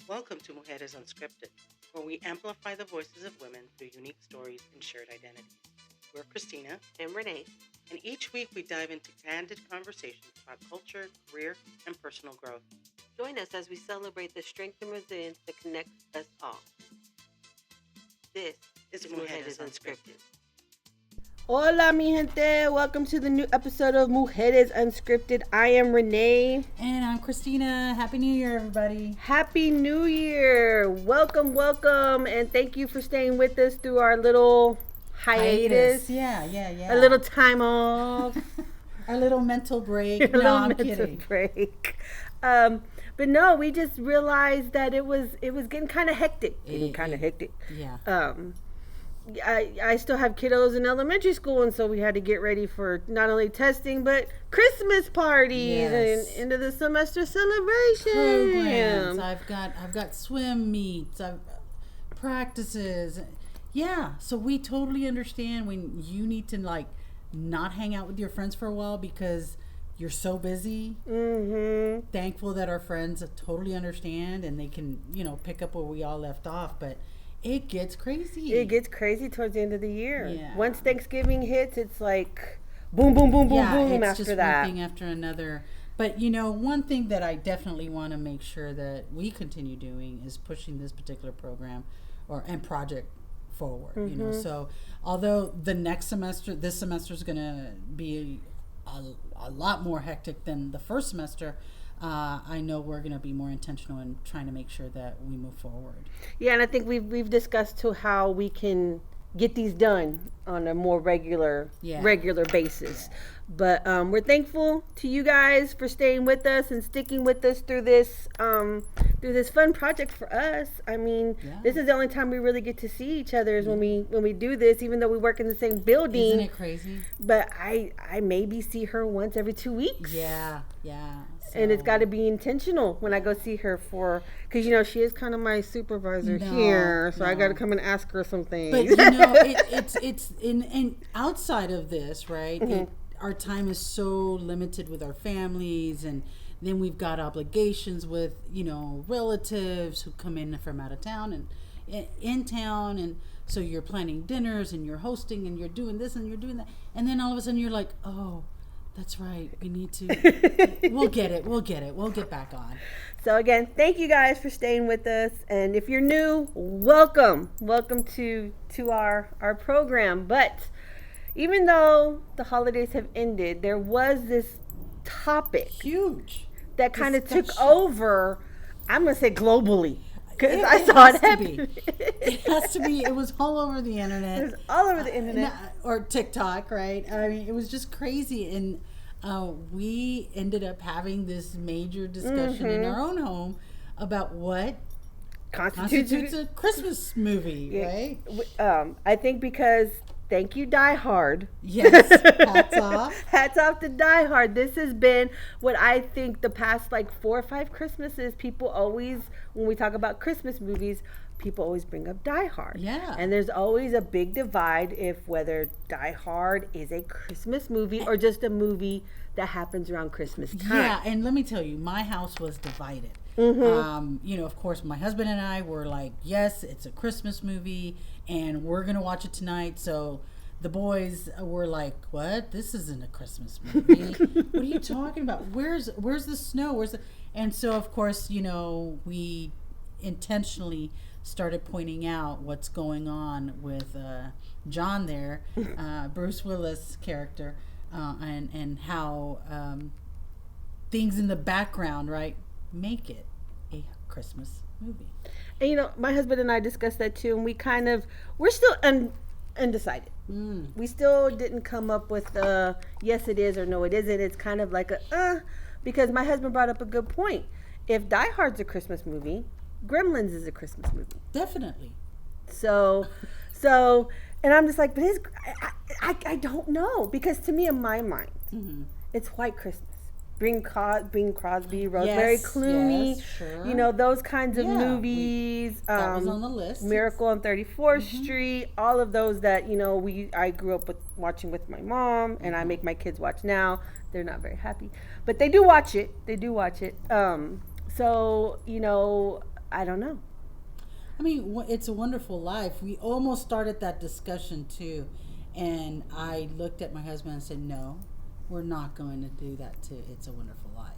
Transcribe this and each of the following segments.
Welcome to Mujeres Unscripted, where we amplify the voices of women through unique stories and shared identities. We're Christina and Renee, and each week we dive into candid conversations about culture, career, and personal growth. Join us as we celebrate the strength and resilience that connects us all. This is Mujeres Unscripted. Hola, mi gente. Welcome to the new episode of Mujeres Unscripted. I am Renee. And I'm Christina. Happy New Year, everybody. Happy New Year. Welcome, and thank you for staying with us through our little hiatus. Yeah. A little time off. Our little mental break. I'm kidding. Break. But no, we just realized that it was getting kind of hectic. Yeah. I still have kiddos in elementary school, and so we had to get ready for not only testing but Christmas parties and end of the semester celebrations. Programs. I've got swim meets, I've practices. Yeah, so we totally understand when you need to not hang out with your friends for a while because you're so busy. Mm-hmm. Thankful that our friends totally understand and they can pick up where we all left off, but it gets crazy. It gets crazy towards the end of the year. Yeah. Once Thanksgiving hits, it's like boom, boom, boom, boom, boom it's after just that. one thing after another. But, one thing that I definitely want to make sure that we continue doing is pushing this particular program and project forward. Mm-hmm. So although this semester is going to be a lot more hectic than the first semester, I know we're going to be more intentional in trying to make sure that we move forward. Yeah, and I think we've discussed too how we can get these done on a more regular basis. But we're thankful to you guys for staying with us and sticking with us through this fun project for us. I mean, This is the only time we really get to see each other is when we do this, even though we work in the same building. Isn't it crazy? But I maybe see her once every 2 weeks. Yeah. So. And it's got to be intentional when I go see her because she is kind of my supervisor here, so I got to come and ask her some things. But it's in outside of this, right? Mm-hmm. Our time is so limited with our families, and then we've got obligations with relatives who come in from out of town and in town, and so you're planning dinners and you're hosting and you're doing this and you're doing that, and then all of a sudden you're like, oh, that's right, we need to we'll get back on. So again, thank you guys for staying with us, and if you're new, welcome to our program. But even though the holidays have ended, there was this topic huge that kind of took over, I'm gonna say globally, because I saw it happen. It has to be. It was all over the internet. It was all over the internet. Or TikTok, right? I mean, it was just crazy. And we ended up having this major discussion in our own home about what constitutes a Christmas movie, right? I think because... Thank you, Die Hard. Yes, hats off. Hats off to Die Hard. This has been what I think the past 4 or 5 Christmases, people always, when we talk about Christmas movies, people always bring up Die Hard. Yeah. And there's always a big divide if whether Die Hard is a Christmas movie or just a movie that happens around Christmas time. Yeah, and let me tell you, my house was divided. Mm-hmm. Of course, my husband and I were like, yes, it's a Christmas movie, and we're going to watch it tonight. So the boys were like, what? This isn't a Christmas movie. What are you talking about? Where's the snow? And so, of course, we intentionally started pointing out what's going on with John there, Bruce Willis' character, and how things in the background, right, make it a Christmas movie. And my husband and I discussed that too, and we're still undecided. We still didn't come up with yes it is or no it isn't. It's kind of like because my husband brought up a good point. If Die Hard's a Christmas movie, Gremlins is a Christmas movie. Definitely. So and I'm just like, but I don't know, because to me, in my mind, it's White Christmas. Bing Crosby, Rosemary Clooney, sure. Those kinds of movies. That was on the list. Miracle on 34th Street, all of those that I grew up watching with my mom, and I make my kids watch now. They're not very happy, but they do watch it. So I don't know. I mean, It's a Wonderful Life. We almost started that discussion too, and I looked at my husband and said, "No, we're not going to do that to It's a Wonderful Life.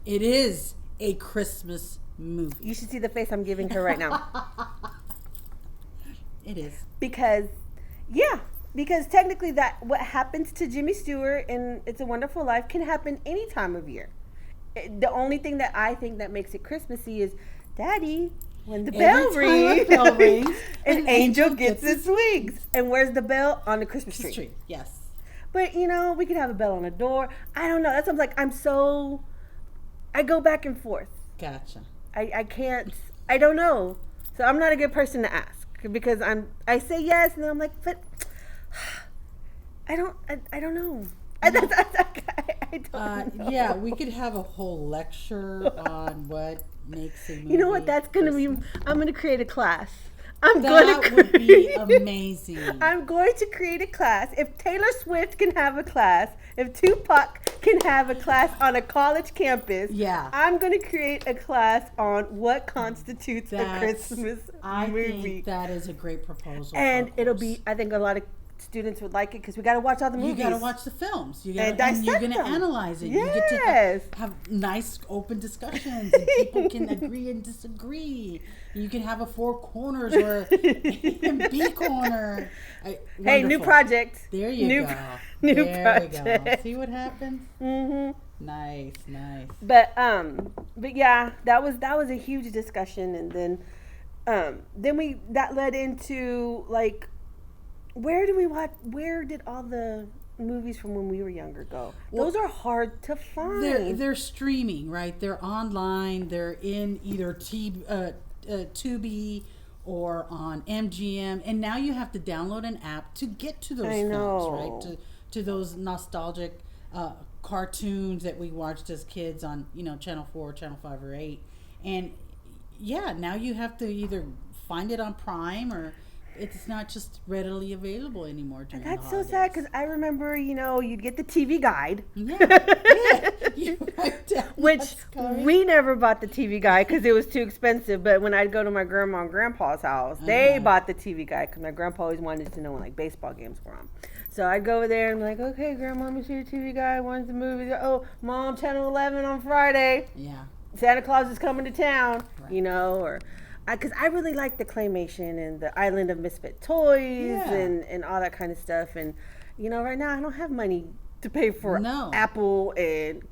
It is a Christmas movie." You should see the face I'm giving her right now. It is. Because technically what happens to Jimmy Stewart in It's a Wonderful Life can happen any time of year. The only thing that I think that makes it Christmassy is, Daddy, when the bell rings, an angel gets its wings. And where's the bell? On the Christmas tree. Yes. But, we could have a bell on a door. I don't know. That's what I'm like, I go back and forth. Gotcha. I can't, I don't know. So I'm not a good person to ask because I say yes and then I'm like, but I don't know. I don't know. Yeah, we could have a whole lecture on what makes a movie. You know what? That's going to be, I'm going to create a class. That would be amazing. I'm going to create a class. If Taylor Swift can have a class, if Tupac can have a class on a college campus, I'm going to create a class on what constitutes a Christmas movie. I think that is a great proposal. And it'll be, I think a lot of students would like it because we got to watch all the movies. You got to watch the films. You and you're going to analyze it. Yes. You get to have nice open discussions and people can agree and disagree. You can have a four corners or a B corner. Hey, new project. There you go. New project. You go. See what happens? Mm-hmm. Nice. But yeah, that was a huge discussion, and then that led into like, where did all the movies from when we were younger go? Well, those are hard to find. They're streaming, right? They're online. They're in either Tubi or on MGM, and now you have to download an app to get to those films, right? To those nostalgic cartoons that we watched as kids on, Channel 4, Channel 5, or 8. And now you have to either find it on Prime or it's not just readily available anymore during That's the so holidays. sad because I remember, you'd get the TV guide. You write down which we never bought the TV guide because it was too expensive. But when I'd go to my grandma and grandpa's house, they bought the TV guide because my grandpa always wanted to know when like baseball games were on. So I'd go over there and be like, okay, Grandma, let me see your TV guide. When's the movie? Oh, Mom, Channel 11 on Friday. Yeah. Santa Claus is coming to town, or... Because I really like the claymation and the Island of Misfit Toys and all that kind of stuff. And, right now I don't have money to pay for Apple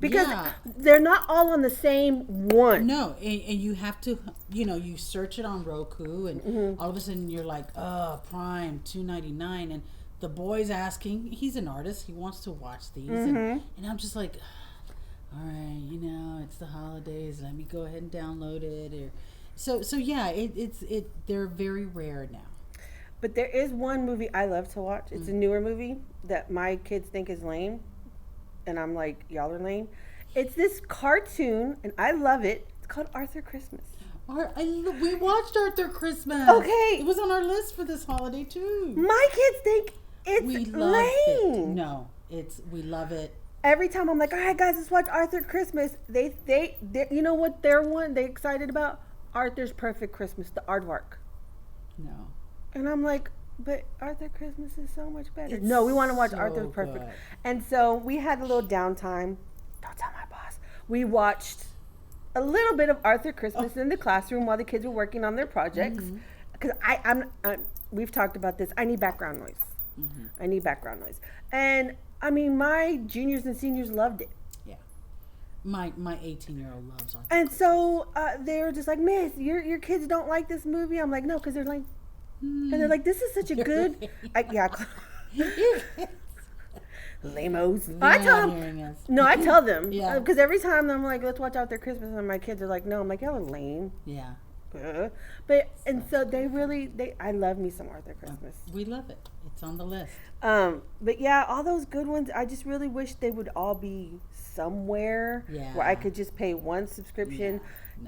because they're not all on the same one. No, and you have to, you search it on Roku and all of a sudden you're like, Prime, $2.99. And the boy's asking, he's an artist, he wants to watch these. And I'm just like, all right, it's the holidays, let me go ahead and download it. So they're very rare now. But there is one movie I love to watch. It's a newer movie that my kids think is lame. And I'm like, y'all are lame. It's this cartoon, and I love it. It's called Arthur Christmas. We watched Arthur Christmas. Okay. It was on our list for this holiday, too. My kids think it's lame. No, we love it. Every time I'm like, all right, guys, let's watch Arthur Christmas. They you know what they're excited about? Arthur's Perfect Christmas, the aardvark. No. And I'm like, but Arthur Christmas is so much better. No, we want to watch Arthur's Perfect. Good. And so we had a little downtime. Don't tell my boss. We watched a little bit of Arthur Christmas in the classroom while the kids were working on their projects. Because we've talked about this. I need background noise. I need background noise. And I mean, my juniors and seniors loved it. My 18-year-old loves Arthur. And so they were just like, Miss, your kids don't like this movie? I'm like, no, because they're like, and they're like, this is such a good, lame-os. I tell them, I tell them, because every time I'm like, let's watch Arthur Christmas, and my kids are like, no, I'm like, y'all are lame. Yeah. But and so I love me some Arthur Christmas. We love it. It's on the list. But yeah, all those good ones, I just really wish they would all be somewhere where I could just pay one subscription.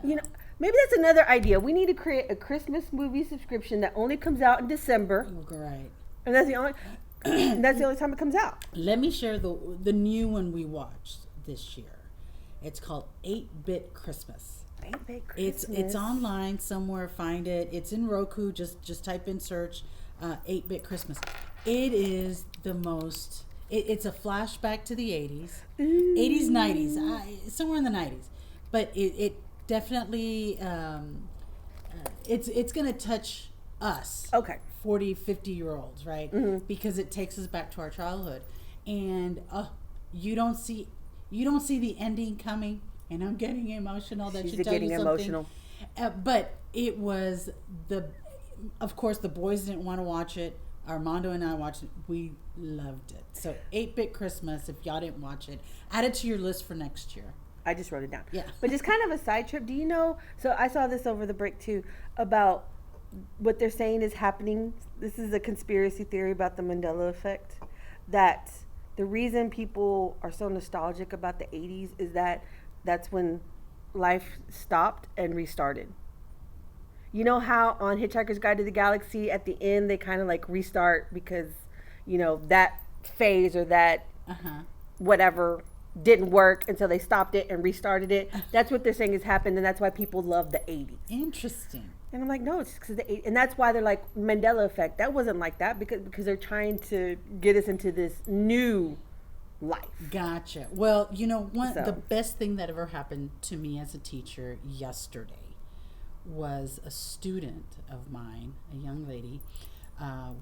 No. Maybe that's another idea. We need to create a Christmas movie subscription that only comes out in December. Right. And that's the only time it comes out. Let me share the new one we watched this year. It's called 8-Bit Christmas. 8-Bit Christmas. It's online somewhere. Find it. It's in Roku. Just type in search 8-Bit Christmas. It is the most. It's a flashback to the 80s, 80s, 90s, somewhere in the 90s. But it definitely it's gonna touch us. Okay. 40, 50-year-olds, right? Because it takes us back to our childhood, and you don't see the ending coming. And I'm getting emotional. That should tell you something. Emotional. But it was of course, the boys didn't want to watch it. Armando and I watched it. We loved it. So 8-Bit Christmas, if y'all didn't watch it, add it to your list for next year. I just wrote it down. Yeah. But just kind of a side trip. Do you know, so I saw this over the break too, about what they're saying is happening. This is a conspiracy theory about the Mandela effect. That the reason people are so nostalgic about the 80s is that's when life stopped and restarted. You know how on Hitchhiker's Guide to the Galaxy at the end they kind of like restart because, you know, that phase or that whatever didn't work, and so they stopped it and restarted it. That's what they're saying has happened, and that's why people love the 80s. Interesting. And I'm like, no, it's because the 80s. And that's why they're like, Mandela effect. That wasn't like that because they're trying to get us into this new life. Gotcha. Well, you know, the best thing that ever happened to me as a teacher yesterday was a student of mine, a young lady,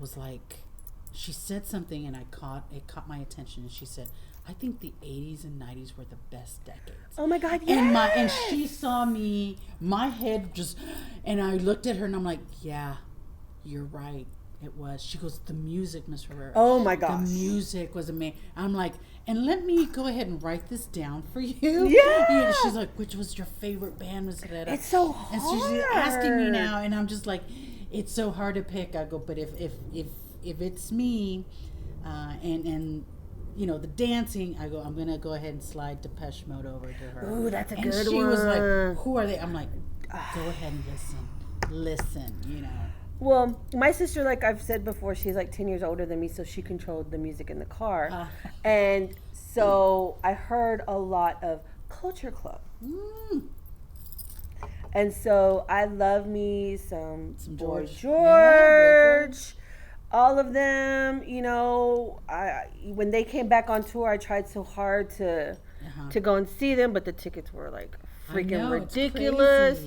was like, she said something and it caught my attention, and she said, I think the 80s and 90s were the best decades. Oh my God, yes! And she saw me, my head just, and I looked at her and I'm like, yeah, you're right. It was. She goes, the music, Miss Herrera. Oh my gosh. The music was amazing. I'm like, and let me go ahead and write this down for you. Yeah. She's like, which was your favorite band, Miss Herrera? It's so hard. And so she's asking me now, and I'm just like, it's so hard to pick. I go, but if it's me, and you know, the dancing, I go, I'm going to go ahead and slide Depeche Mode over to her. Ooh, that's a good one. And she was like, who are they? I'm like, go ahead and listen, you know. Well, my sister, like I've said before, she's like 10 years older than me, so she controlled the music in the car. And so I heard a lot of Culture Club. And so I love me some Boy George. Yeah, Boy George. All of them, you know, when they came back on tour, I tried so hard to go and see them, but the tickets were like freaking ridiculous.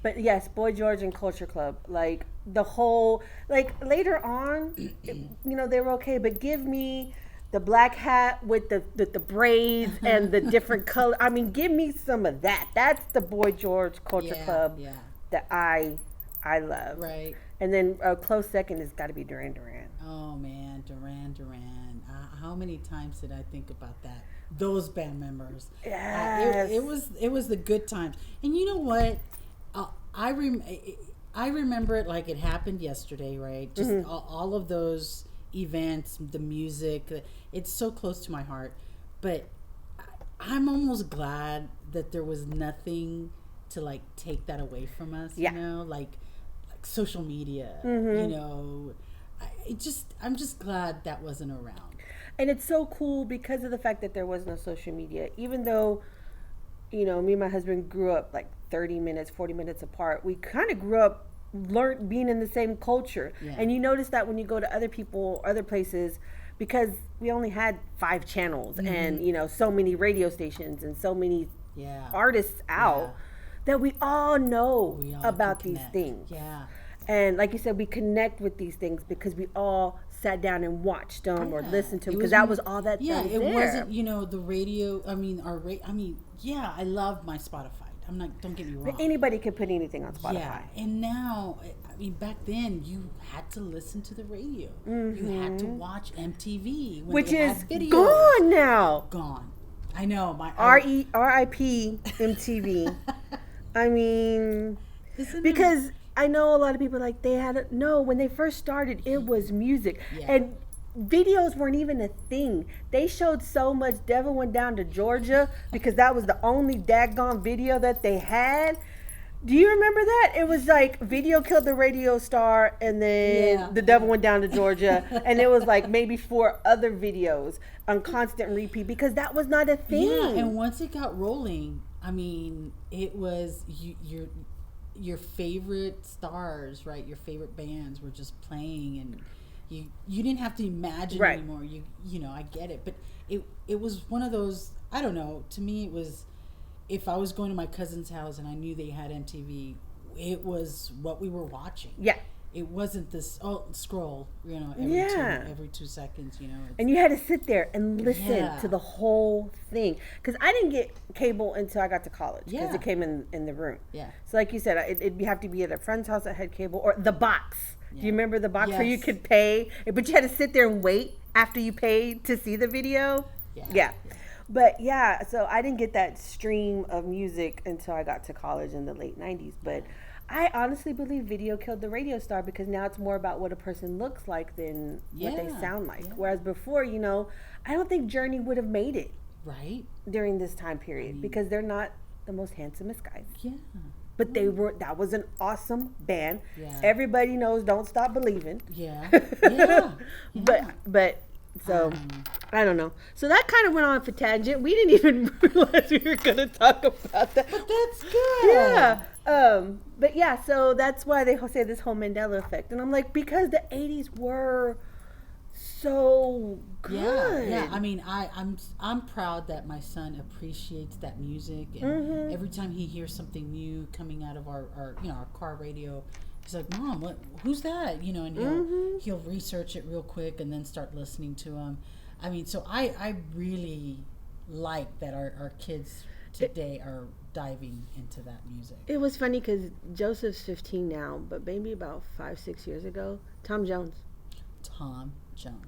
But yes, Boy George and Culture Club, like the whole, like later on, you know, they were okay, but give me the black hat with the braids and the different color. I mean, give me some of that. That's the Boy George Culture Club that I love. Right. And then a close second has got to be Duran Duran. Oh man, Duran Duran. How many times did I think about that? Those band members. Yes. It was the good times. And you know what? I remember it like it happened yesterday, right? Just all of those events, the music. It's so close to my heart. But I'm almost glad that there was nothing to like take that away from us. You know, like social media. You know, I'm just glad that wasn't around. And it's so cool because of the fact that there was no social media. Even though, you know, me and my husband grew up like 30 minutes, 40 minutes apart. We kind of grew up, learned being in the same culture. Yeah. And you notice that when you go to other people, other places, because we only had 5 channels and, you know, so many radio stations and so many artists out that we all know about these things. Yeah. And like you said, we connect with these things because we all sat down and watched them or listened to them because that was all that it wasn't, you know, the radio. I mean, I love my Spotify. I'm not, don't get me wrong. But anybody can put anything on Spotify. Yeah, and now, I mean, back then you had to listen to the radio. You had to watch MTV, which is gone now. Gone. I know. R.I.P. MTV. I mean, because I know a lot of people like when they first started, it was music. Yeah. And videos weren't even a thing. They showed so much Devil Went Down to Georgia because that was the only daggone video that they had. Do you remember that? It was like Video Killed the Radio Star and then The Devil Went Down to Georgia. And it was like maybe 4 other videos on constant repeat because that was not a thing. Yeah, and once it got rolling, I mean, it was your favorite stars, right? Your favorite bands were just playing, and you didn't have to imagine anymore. You know, I get it, but it was one of those, I don't know, to me it was, if I was going to my cousin's house and I knew they had MTV, it was what we were watching. Yeah. It wasn't this scroll, you know, every 2 seconds, you know. And you had to sit there and listen to the whole thing, because I didn't get cable until I got to college, because it came in the room. Yeah. So like you said, it'd have to be at a friend's house that had cable, or the box. Do you remember the box where you could pay, but you had to sit there and wait after you paid to see the video? Yeah. But yeah, so I didn't get that stream of music until I got to college in the late 90s. But I honestly believe video killed the radio star, because now it's more about what a person looks like than what they sound like. Yeah. Whereas before, you know, I don't think Journey would have made it during this time period, because they're not the most handsomest guys. Yeah. But that was an awesome band. Yeah. Everybody knows Don't Stop Believing. Yeah. But so I don't know. So that kind of went on for tangent. We didn't even realize we were going to talk about that. But that's good. Yeah. But yeah, so that's why they say this whole Mandela effect. And I'm like, because the 80s were so good. Yeah. I mean, I'm proud that my son appreciates that music, and every time he hears something new coming out of our car radio, he's like, "Mom, who's that?" You know, and he'll research it real quick and then start listening to him. I mean, so I really like that our kids today are diving into that music. It was funny because Joseph's 15 now, but maybe about 5-6 years ago, Tom Jones.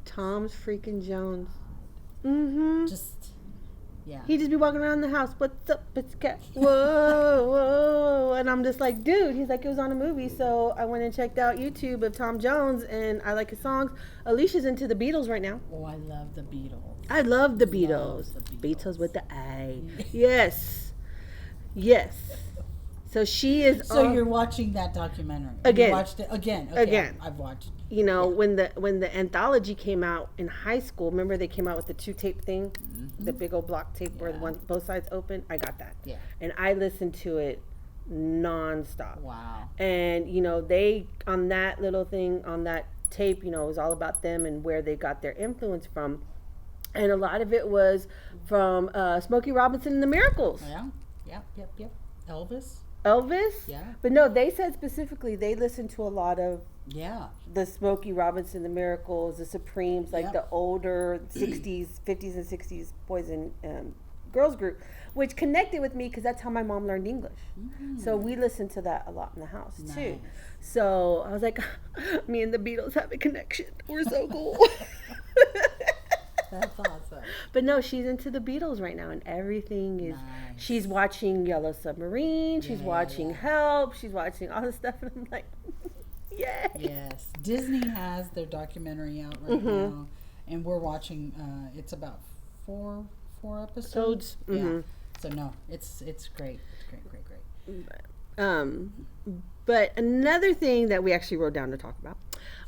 Tom's freaking Jones. He'd just be walking around the house. What's up, pussycat? Whoa. And I'm just like, dude. He's like, it was on a movie. So I went and checked out YouTube of Tom Jones, and I like his songs. Alicia's into the Beatles right now. Oh, I love the Beatles. I love the Beatles. Beatles with the A. Yes. So she is. So you're watching that documentary again? You watched it again? Okay, again. I've watched. You know, when the anthology came out in high school, remember they came out with the 2-tape thing, the big old block tape where both sides open. I got that. Yeah. And I listened to it nonstop. Wow. And you know, they on that little thing on that tape, you know, it was all about them and where they got their influence from, and a lot of it was from Smokey Robinson and the Miracles. Yeah. Yep. Elvis? Yeah. But no, they said specifically they listened to a lot of the Smokey Robinson, the Miracles, the Supremes, like the older 60s, 50s and 60s boys and girls group, which connected with me because that's how my mom learned English. So we listened to that a lot in the house too. So I was like, me and the Beatles have a connection. We're so cool. That's awesome. But no, she's into the Beatles right now, and everything is. Nice. She's watching Yellow Submarine. She's watching Help. She's watching all this stuff, and I'm like, yay! Yes, Disney has their documentary out right now, and we're watching. It's about four episodes. Yeah. So no, it's great. It's great. But another thing that we actually wrote down to talk about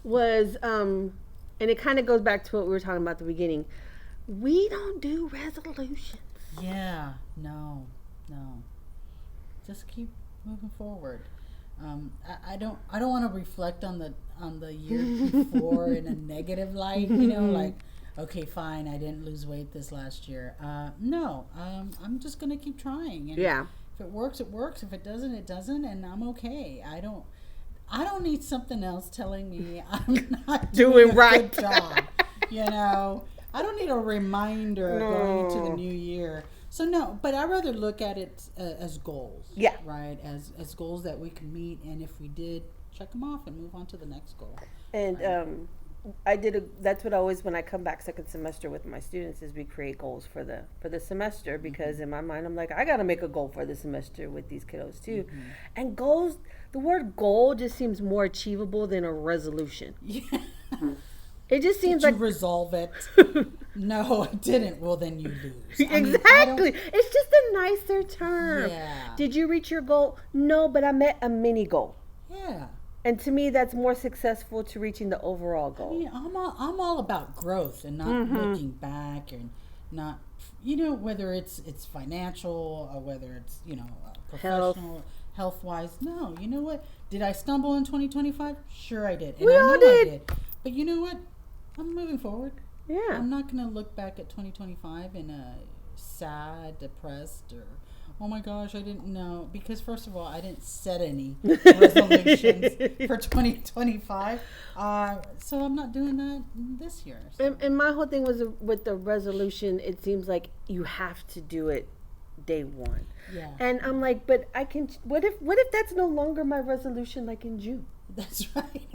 was and it kind of goes back to what we were talking about at the beginning. We don't do resolutions. Yeah, no. Just keep moving forward. I don't want to reflect on the year before in a negative light. You know, like, okay, fine, I didn't lose weight this last year. No, I'm just gonna keep trying. And if it works, it works. If it doesn't, it doesn't, and I'm okay. I don't need something else telling me I'm not doing a right good job. You know, I don't need a reminder going into the new year. So no, but I rather look at it as goals. Yeah. Right, as goals that we can meet, and if we did, check them off and move on to the next goal. And that's what always when I come back second semester with my students is we create goals for the semester, because in my mind I'm like, I got to make a goal for the semester with these kiddos too. And goals, the word goal just seems more achievable than a resolution. Yeah. It just seems Did like you resolve it. No, I didn't. Well, then you lose. Exactly. It's just a nicer term. Yeah. Did you reach your goal? No, but I met a mini goal. Yeah. And to me, that's more successful to reaching the overall goal. I mean, I'm all about growth and not looking back and not, you know, whether it's financial or whether it's, you know, professional, health wise. No, you know what? Did I stumble in 2025? Sure I did. And we all did. I did. But you know what? I'm moving forward. Yeah. I'm not going to look back at 2025 in a sad, depressed, or, oh my gosh, I didn't know. Because first of all, I didn't set any resolutions for 2025. So I'm not doing that this year. So. And my whole thing was with the resolution, it seems like you have to do it day one. Yeah. And I'm like, but I can, what if that's no longer my resolution like in June? That's right.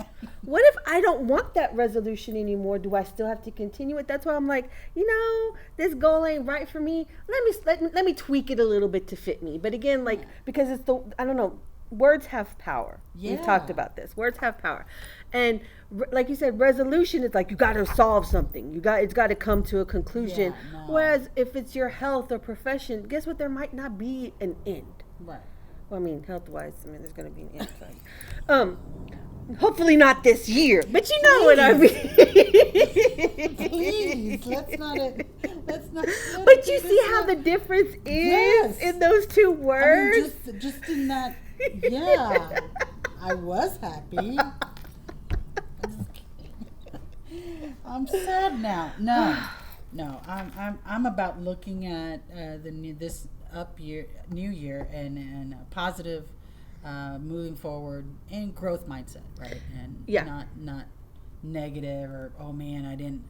What if I don't want that resolution anymore? Do I still have to continue it? That's why I'm like, you know, this goal ain't right for me. Let me tweak it a little bit to fit me. But again, like, because it's I don't know, words have power. Yeah. We've talked about this. Words have power. And like you said, resolution is like you got to solve something. It's got to come to a conclusion. Yeah, no. Whereas if it's your health or profession, guess what? There might not be an end. Right. Well, I mean, health-wise, I mean, there's going to be an end. Hopefully not this year, but you know what I mean. Please, let's not. But you see how the difference is in those two words? I mean, just in that. Yeah, I was happy. I'm sad now. No. I'm about looking at this new year, and a positive, moving forward, and growth mindset, right? And not negative, or oh man, I didn't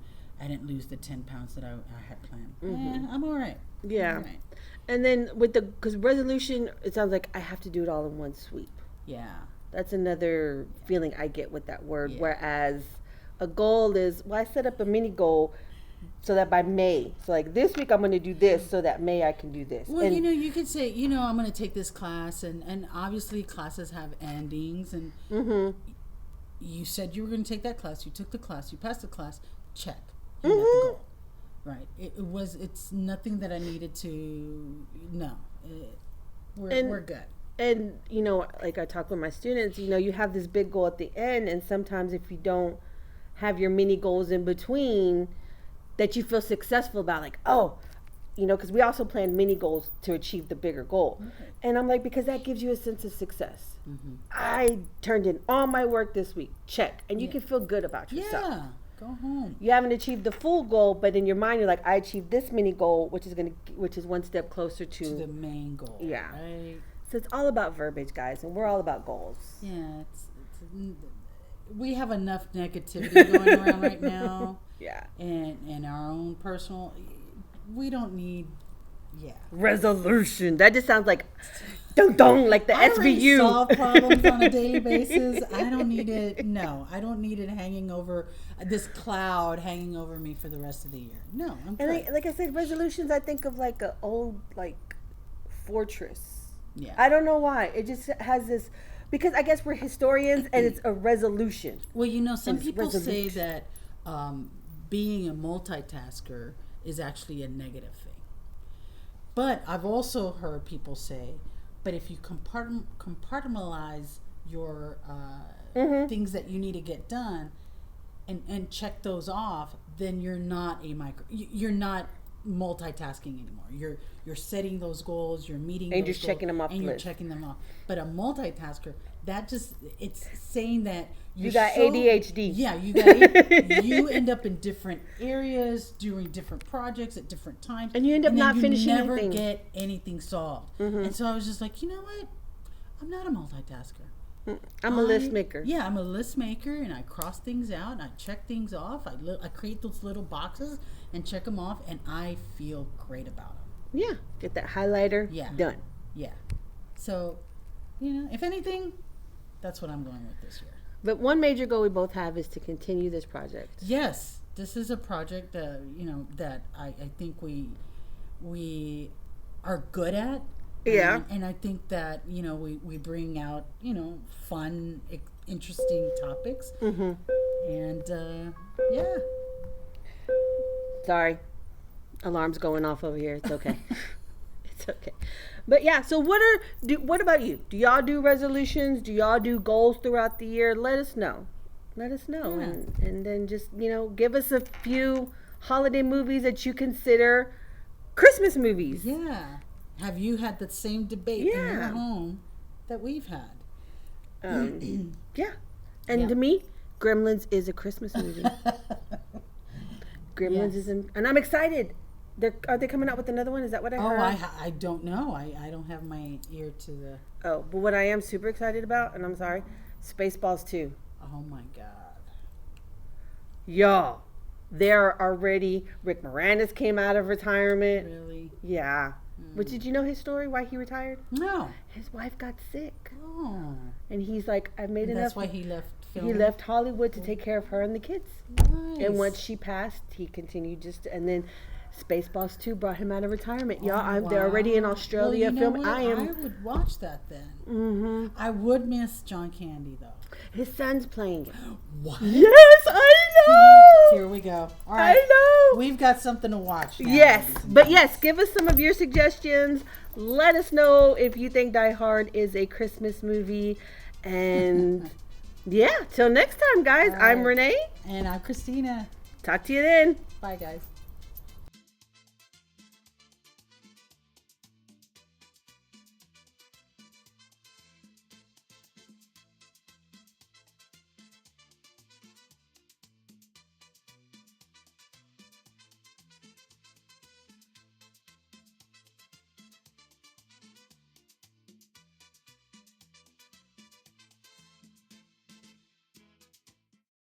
lose the 10 pounds that I had planned. Mm-hmm. I'm all right. Yeah. All right. And then because resolution, it sounds like I have to do it all in one sweep. Yeah. That's another feeling I get with that word. Yeah. Whereas a goal is, well, I set up a mini goal so that by May, so like this week I'm going to do this so that May I can do this. Well, and, you know, you could say, you know, I'm going to take this class, and obviously classes have endings, and you said you were going to take that class, you took the class, you passed the class, check, you met the goal, right? It's nothing that I needed to, no, we're good. And, you know, like I talk with my students, you know, you have this big goal at the end, and sometimes if you don't have your mini goals in between that you feel successful about, like, oh, you know, because we also plan mini goals to achieve the bigger goal. Okay. And I'm like, because that gives you a sense of success. Mm-hmm. I turned in all my work this week, check, and you can feel good about yourself. Yeah, go home. You haven't achieved the full goal, but in your mind, you're like, I achieved this mini goal, which is one step closer to the main goal. Yeah. Right? So it's all about verbiage, guys, and we're all about goals. Yeah, we have enough negativity going around right now. Yeah. And our own personal, we don't need, resolution. That just sounds like dong like the SVU. I solve problems on a daily basis. I don't need it. No, I don't need it hanging over, this cloud hanging over me for the rest of the year. No, I'm good. And like I said, resolutions, I think of like an old fortress. Yeah. I don't know why. It just has this, because I guess we're historians and it's a resolution. Well, you know, some people say that being a multitasker is actually a negative thing. But I've also heard people say, but if you compartmentalize your things that you need to get done and check those off, then you're not you're not multitasking anymore. You're setting those goals, you're meeting and those just goals, checking them off, and you're checking them off. But a multitasker, it's saying that you got ADHD. Yeah, you end up in different areas doing different projects at different times, and you end up not finishing anything. You never get anything solved. And so I was just like, you know what? I'm not a multitasker. I'm a list maker. Yeah, I'm a list maker, and I cross things out, and I check things off. I create those little boxes and check them off, and I feel great about them. Yeah, get that highlighter. Yeah, done. Yeah. So, you know, if anything, that's what I'm going with this year. But one major goal we both have is to continue this project. Yes, this is a project that that I think we are good at. Yeah. And I think that, we bring out, fun, interesting topics. Mm-hmm. And, yeah. Sorry. Alarm's going off over here. It's okay. It's okay. But yeah, so what about you? Do y'all do resolutions? Do y'all do goals throughout the year? Let us know. Yeah. And then just, give us a few holiday movies that you consider Christmas movies. Yeah. Have you had the same debate in your home that we've had? Yeah. And to me, Gremlins is a Christmas movie. Gremlins is and I'm excited. Are they coming out with another one? Is that what I heard? I don't know. I don't have my ear to the... Oh, but what I am super excited about, and I'm sorry, Spaceballs 2. Oh my God. Y'all, they're already... Rick Moranis came out of retirement. Really? Yeah. But did you know his story, why he retired? No. His wife got sick. Oh. And he's like, I've made enough. That's why he left filming? He left Hollywood to take care of her and the kids. Nice. And once she passed, he continued and then Spaceballs 2 brought him out of retirement. Y'all, they're already in Australia filming. I would watch that then. Mm-hmm. I would miss John Candy though. His son's playing it. What? Yes, I know. Here we go. All right. I know. We've got something to watch now. Yes, but yes, give us some of your suggestions. Let us know if you think Die Hard is a Christmas movie. And yeah, till next time, guys. I'm Renee. And I'm Christina. Talk to you then. Bye, guys.